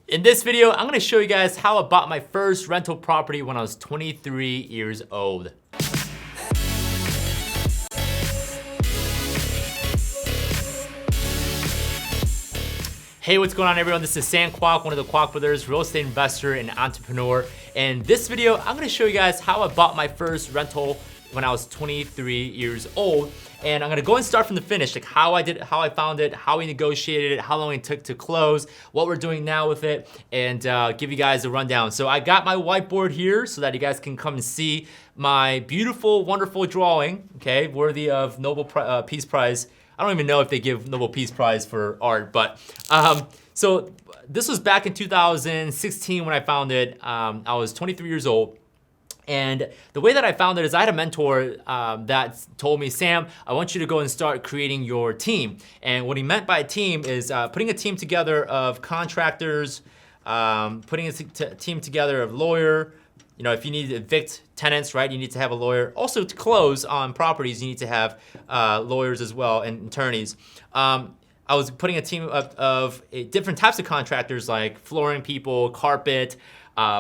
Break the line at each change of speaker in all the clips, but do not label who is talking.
In this video, I'm gonna show you guys how I bought my first rental property when I was 23 years old. Hey, what's going on everyone? This is Sam Kwak, one of the Kwak brothers, real estate investor and entrepreneur. In this video, I'm gonna show you guys how I bought my first rental when I was 23 years old. And I'm gonna go and start from the finish, like how I found it, how we negotiated it, how long it took to close, what we're doing now with it, and give you guys a rundown. So I got my whiteboard here so that you guys can come and see my beautiful, wonderful drawing, okay, worthy of Nobel Peace Prize. I don't even know if they give Nobel Peace Prize for art, but so this was back in 2016 when I found it. I was 23 years old. And the way that I found it is I had a mentor that told me, Sam, I want you to go and start creating your team. And what he meant by a team is putting a team together of contractors, putting a team together of lawyer. You know, if you need to evict tenants, right, you need to have a lawyer. Also to close on properties, you need to have lawyers as well and attorneys. I was putting a team of different types of contractors like flooring people, carpet,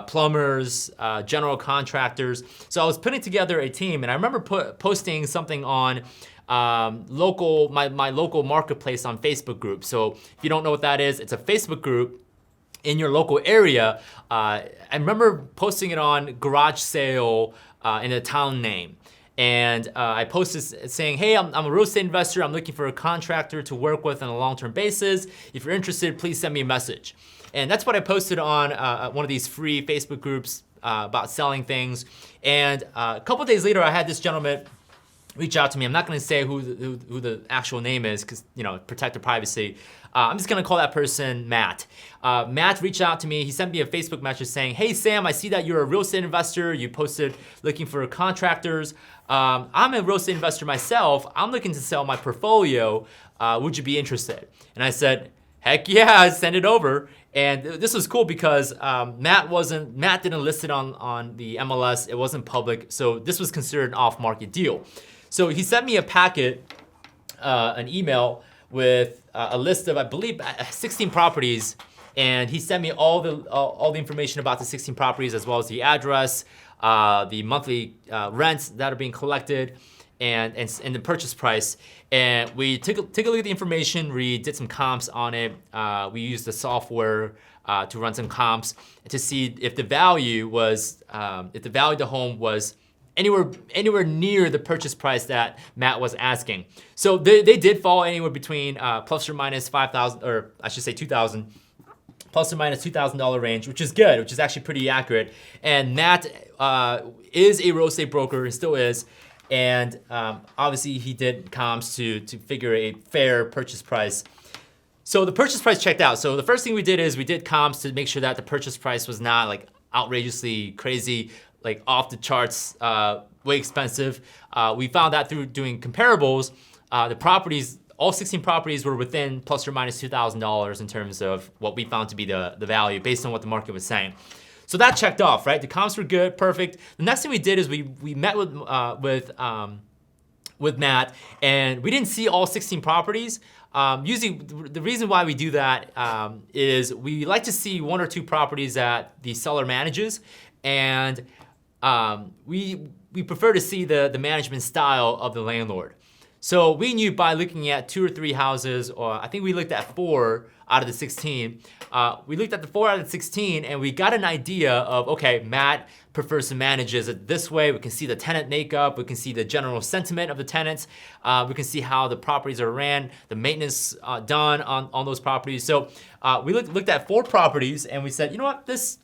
plumbers, general contractors. So I was putting together a team, and I remember posting something on my local marketplace on Facebook group. So if you don't know what that is, it's a Facebook group in your local area. I remember posting it on garage sale in a town name. And I posted saying, hey, I'm a real estate investor. I'm looking for a contractor to work with on a long-term basis. If you're interested, please send me a message. And that's what I posted on one of these free Facebook groups about selling things. And a couple days later, I had this gentleman reach out to me. I'm not gonna say who the actual name is because, you know, protect the privacy. I'm just gonna call that person Matt. Matt reached out to me. He sent me a Facebook message saying, hey Sam, I see that you're a real estate investor. You posted looking for contractors. I'm a real estate investor myself. I'm looking to sell my portfolio. Would you be interested? And I said, heck yeah, send it over. And this was cool because Matt didn't list it on the MLS. It wasn't public, so this was considered an off-market deal. So he sent me a packet, an email with a list of, I believe, 16 properties, and he sent me all the information about the 16 properties as well as the address, the monthly rents that are being collected, and the purchase price. And we took a look at the information. We did some comps on it. We used the software to run some comps to see if the value was, if the value of the home was anywhere near the purchase price that Matt was asking. So they did fall anywhere between plus or minus $5,000, or I should say $2,000, plus or minus $2,000 range, which is good, which is actually pretty accurate. And Matt is a real estate broker and still is. And obviously he did comps to figure a fair purchase price. So the purchase price checked out. So the first thing we did is we did comps to make sure that the purchase price was not like outrageously crazy, like off the charts, way expensive. We found that through doing comparables, the properties, all 16 properties were within plus or minus $2,000 in terms of what we found to be the value based on what the market was saying. So that checked off, right? The comps were good, perfect. The next thing we did is we met with Matt, and we didn't see all 16 properties. Usually, the reason why we do that is we like to see one or two properties that the seller manages, and we prefer to see the management style of the landlord. So we knew by looking at 2 or 3 houses, or I think we looked at 4 out of the 16. We looked at the 4 out of the 16 and we got an idea of, okay, Matt prefers to manage it this way. We can see the tenant makeup. We can see the general sentiment of the tenants. We can see how the properties are ran, the maintenance done on those properties. So we looked at 4 properties and we said, you know what, that's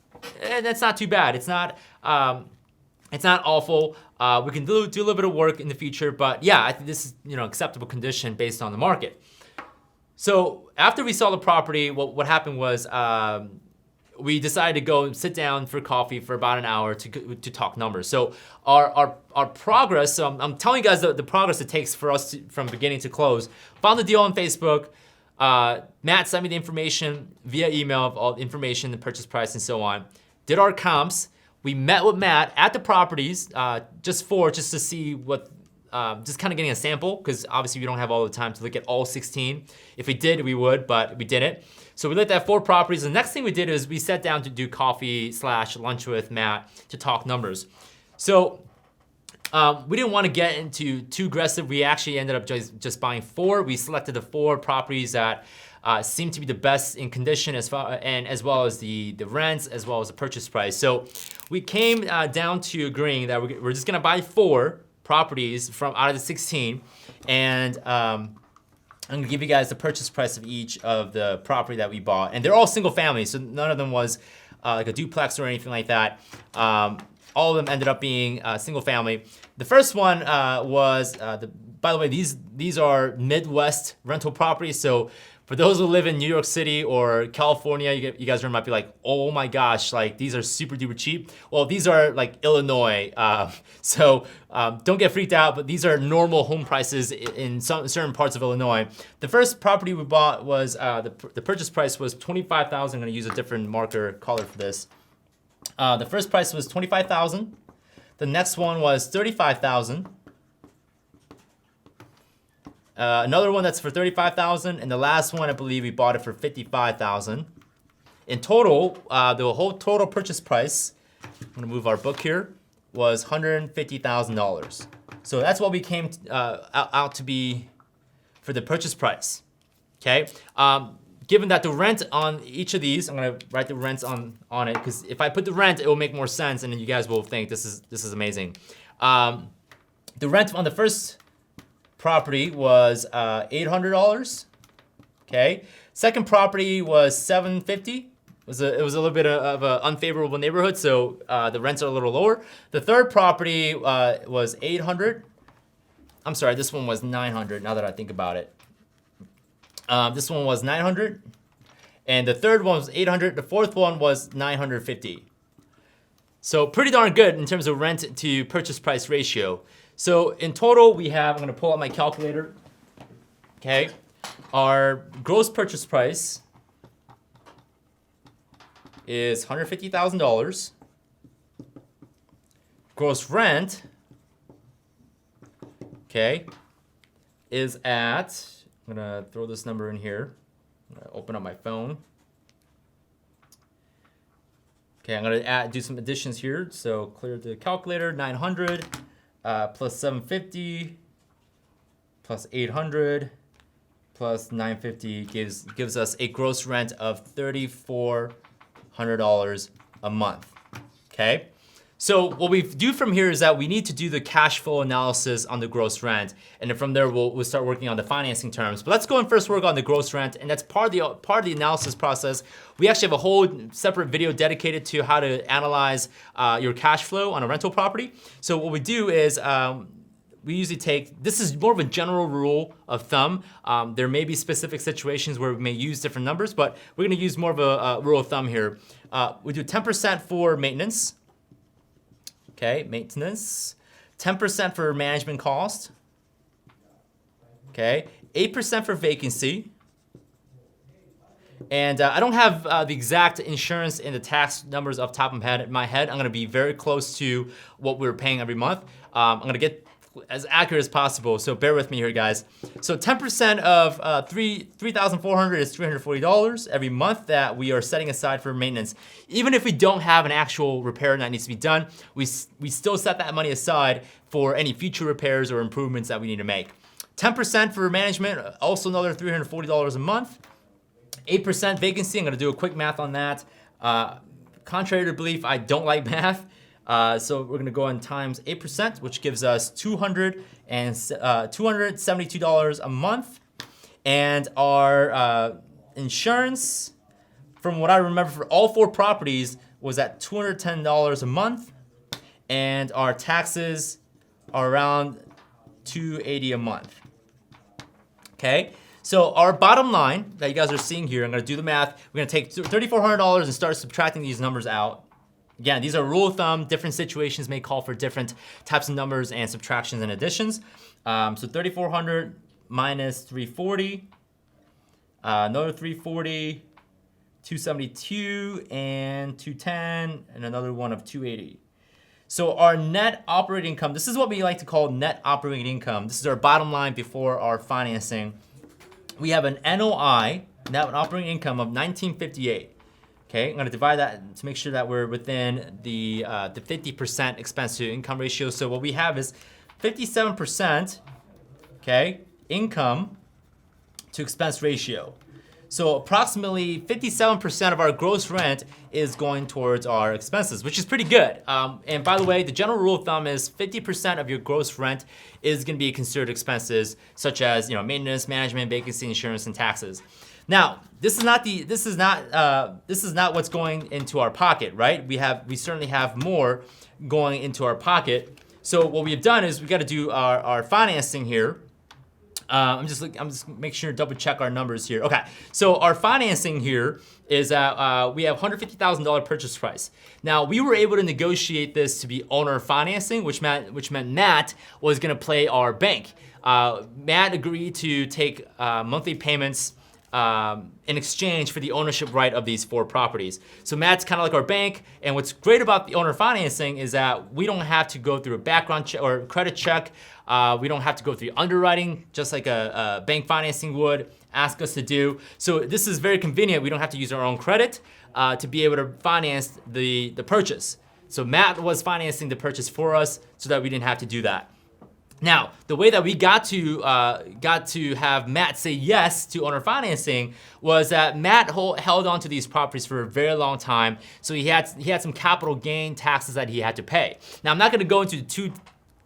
not too bad. It's not awful. We can do a little bit of work in the future, but yeah, I think this is, you know, acceptable condition based on the market. So after we saw the property, what happened was we decided to go and sit down for coffee for about an hour to talk numbers. So our progress, so I'm telling you guys the progress it takes for us from beginning to close. Found the deal on Facebook. Matt sent me the information via email of all the information, the purchase price and so on. Did our comps. We met with Matt at the properties, just to see what just kind of getting a sample, because obviously we don't have all the time to look at all 16. If we did, we would, but we didn't. So we looked at 4 properties. The next thing we did is we sat down to do coffee/lunch with Matt to talk numbers. So we didn't want to get into too aggressive. We actually ended up just buying 4. We selected the 4 properties that seemed to be the best in condition, as well as the rents, as well as the purchase price. So we came down to agreeing that we're just gonna buy 4 properties from out of the 16, and I'm gonna give you guys the purchase price of each of the property that we bought, and they're all single family, so none of them was like a duplex or anything like that. All of them ended up being single family. The first one was, by the way, these are Midwest rental properties. So for those who live in New York City or California, you guys might be like, oh my gosh, like these are super duper cheap. Well, these are like Illinois. So don't get freaked out, but these are normal home prices in certain parts of Illinois. The first property we bought was, the purchase price was $25,000. I'm gonna use a different marker color for this. The first price was $25,000. The next one was $35,000. Another one that's for $35,000, and the last one I believe we bought it for $55,000. In total, the whole total purchase price, I'm gonna move our book here, was $150,000. So that's what we came out to be for the purchase price. Okay. Given that the rent on each of these, I'm gonna write the rents on it, because if I put the rent, it will make more sense, and then you guys will think this is amazing. The rent on the first property was $800. Okay. Second property was $750. It was a little bit of an unfavorable neighborhood, so the rents are a little lower. The third property was $800. I'm sorry, this one was $900. Now that I think about it. This one was $900, and the third one was $800. The fourth one was $950. So pretty darn good in terms of rent to purchase price ratio. So in total, we have, I'm gonna pull out my calculator. Okay, our gross purchase price is $150,000. Gross rent, okay, is at, I'm gonna throw this number in here. I'm gonna open up my phone. Okay, I'm gonna do some additions here. So clear the calculator. 900 plus 750 plus 800 plus 950 gives us a gross rent of $3,400 a month. Okay. So what we do from here is that we need to do the cash flow analysis on the gross rent, and then from there we'll start working on the financing terms. But let's go and first work on the gross rent, and that's part of the analysis process. We actually have a whole separate video dedicated to how to analyze your cash flow on a rental property. So what we do is we usually take, this is more of a general rule of thumb. There may be specific situations where we may use different numbers, but we're gonna use more of a rule of thumb here. We do 10% for maintenance. Okay, maintenance. 10% for management cost. Okay, 8% for vacancy. And I don't have the exact insurance and the tax numbers off the top of my head. I'm gonna be very close to what we're paying every month. I'm gonna get as accurate as possible, so bear with me here, guys. So 10% of $3,400 is $340 every month that we are setting aside for maintenance. Even if we don't have an actual repair that needs to be done, we still set that money aside for any future repairs or improvements that we need to make. 10% for management, also another $340 a month. 8% vacancy, I'm gonna do a quick math on that. Contrary to belief, I don't like math. So we're gonna go on times 8%, which gives us $272 a month. And our insurance, from what I remember for all 4 properties, was at $210 a month. And our taxes are around $280 a month. Okay, so our bottom line that you guys are seeing here, I'm gonna do the math. We're gonna take $3,400 and start subtracting these numbers out. Again, these are rule of thumb. Different situations may call for different types of numbers and subtractions and additions. So 3,400 minus 340, another 340, 272, and 210, and another one of 280. So our net operating income, this is what we like to call net operating income. This is our bottom line before our financing. We have an NOI, net operating income of 1958. Okay, I'm gonna divide that to make sure that we're within the 50% expense to income ratio. So what we have is 57%, okay, income to expense ratio. So approximately 57% of our gross rent is going towards our expenses, which is pretty good. And by the way, the general rule of thumb is 50% of your gross rent is gonna be considered expenses, such as maintenance, management, vacancy insurance, and taxes. Now, this is not what's going into our pocket, right? We certainly have more going into our pocket. So what we've done is we got to do our financing here. I'm just making sure to double check our numbers here. Okay, so our financing here is we have $150,000 purchase price. Now we were able to negotiate this to be owner financing, which meant Matt was going to play our bank. Matt agreed to take monthly payments in exchange for the ownership right of these 4 properties. So Matt's kind of like our bank, and what's great about the owner financing is that we don't have to go through a background check or credit check. We don't have to go through underwriting, just like a bank financing would ask us to do. So this is very convenient. We don't have to use our own credit to be able to finance the purchase. So Matt was financing the purchase for us so that we didn't have to do that. Now, the way that we got to have Matt say yes to owner financing was that Matt held on to these properties for a very long time, so he had some capital gain taxes that he had to pay. Now, I'm not going to go into too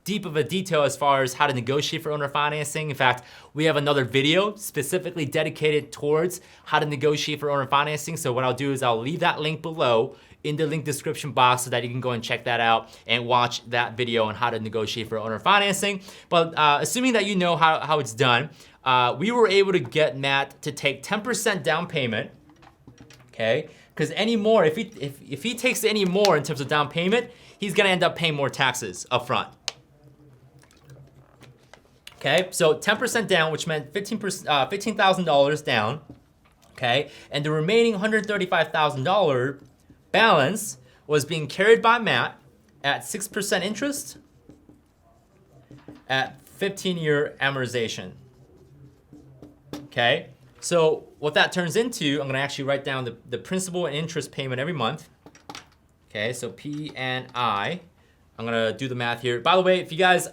deep of a detail as far as how to negotiate for owner financing. In fact, we have another video specifically dedicated towards how to negotiate for owner financing. So what I'll do is I'll leave that link below in the link description box so that you can go and check that out and watch that video on how to negotiate for owner financing. But assuming that you know how it's done, we were able to get Matt to take 10% down payment, okay? Because if he takes any more in terms of down payment, he's gonna end up paying more taxes up front. Okay, so 10% down, which meant $15,000 down, okay? And the remaining $135,000 balance was being carried by Matt at 6% interest at 15-year amortization. Okay, so what that turns into, I'm gonna actually write down the principal and interest payment every month. Okay, so P&I. I'm gonna do the math here. By the way, if you guys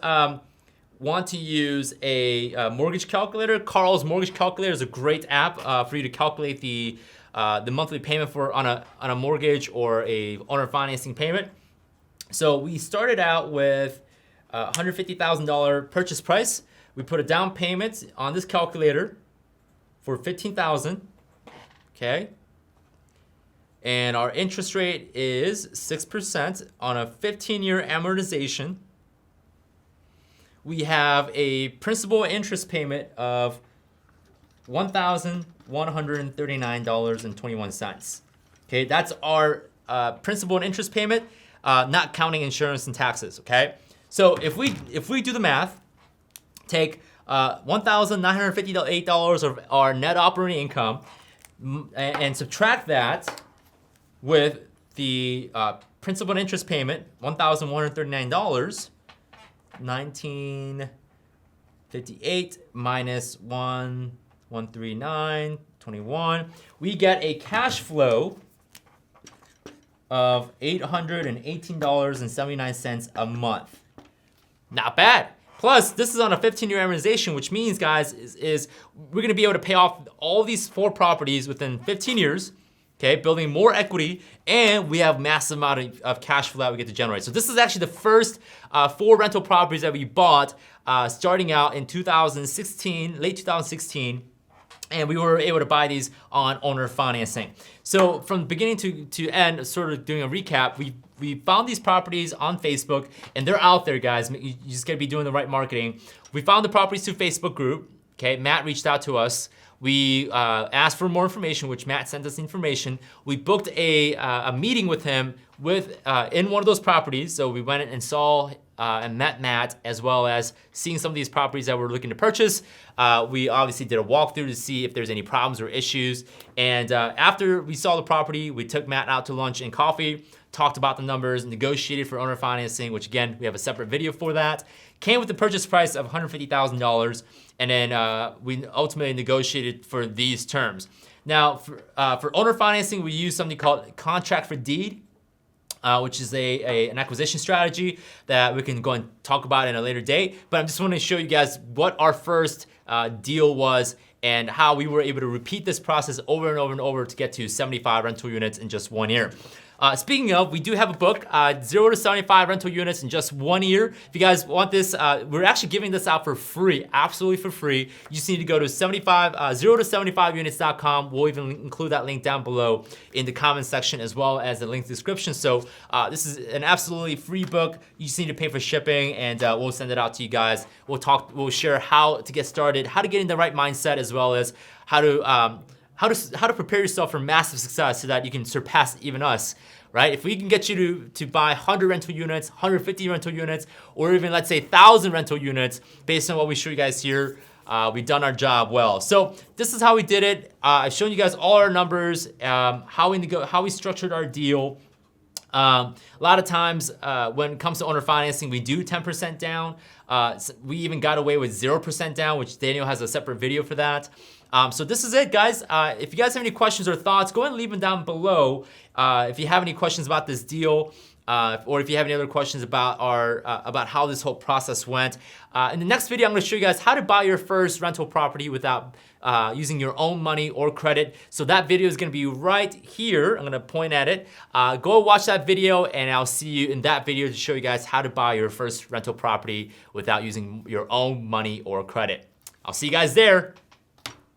want to use a mortgage calculator, Carl's Mortgage Calculator is a great app for you to calculate the monthly payment on a mortgage or a owner financing payment. So we started out with $150,000 purchase price. We put a down payment on this calculator for $15,000, okay? And our interest rate is 6% on a 15-year amortization. We have a principal interest payment of $1,139.21. Okay, that's our principal and interest payment, not counting insurance and taxes. Okay, so if we do the math, take $1,958 of our net operating income and subtract that with the principal and interest payment, $1,139. 1958 minus 139, 21. We get a cash flow of $818.79 a month. Not bad. Plus, this is on a 15-year amortization, which means, guys, is we're gonna be able to pay off all these 4 properties within 15 years. Okay, building more equity, and we have massive amount of cash flow that we get to generate. So this is actually the first 4 rental properties that we bought starting out in 2016, late 2016, and we were able to buy these on owner financing. So from beginning to end, sort of doing a recap, we found these properties on Facebook, and they're out there, guys. You just gotta be doing the right marketing. We found the properties through Facebook group. Okay, Matt reached out to us. We asked for more information, which Matt sent us information. We booked a meeting with him in one of those properties. So we went and saw and met Matt, as well as seeing some of these properties that we're looking to purchase. We obviously did a walkthrough to see if there's any problems or issues. And after we saw the property, we took Matt out to lunch and coffee, talked about the numbers, negotiated for owner financing, which again, we have a separate video for that. Came with the purchase price of $150,000, and then we ultimately negotiated for these terms. Now, for owner financing, we use something called contract for deed, which is an acquisition strategy that we can go and talk about in a later date. But I just want to show you guys what our first deal was and how we were able to repeat this process over and over and over to get to 75 rental units in just 1 year. Speaking of, we do have a book, 0 to 75 rental units in just 1 year. If you guys want this, we're actually giving this out for free, absolutely for free. You just need to go to 0 to 75units.com. We'll even include that link down below in the comment section as well as the link description. So this is an absolutely free book. You just need to pay for shipping, and we'll send it out to you guys. We'll share how to get started, how to get in the right mindset, as well as how to prepare yourself for massive success so that you can surpass even us, right? If we can get you to buy 100 rental units, 150 rental units, or even let's say 1,000 rental units, based on what we show you guys here, we've done our job well. So this is how we did it. I've shown you guys all our numbers, how we structured our deal. A lot of times when it comes to owner financing, we do 10% down. We even got away with 0% down, which Daniel has a separate video for that. So this is it, guys. If you guys have any questions or thoughts, go ahead and leave them down below. If you have any questions about this deal, or if you have any other questions about about how this whole process went. In the next video, I'm gonna show you guys how to buy your first rental property without using your own money or credit. So that video is gonna be right here. I'm gonna point at it. Go watch that video, and I'll see you in that video to show you guys how to buy your first rental property without using your own money or credit. I'll see you guys there.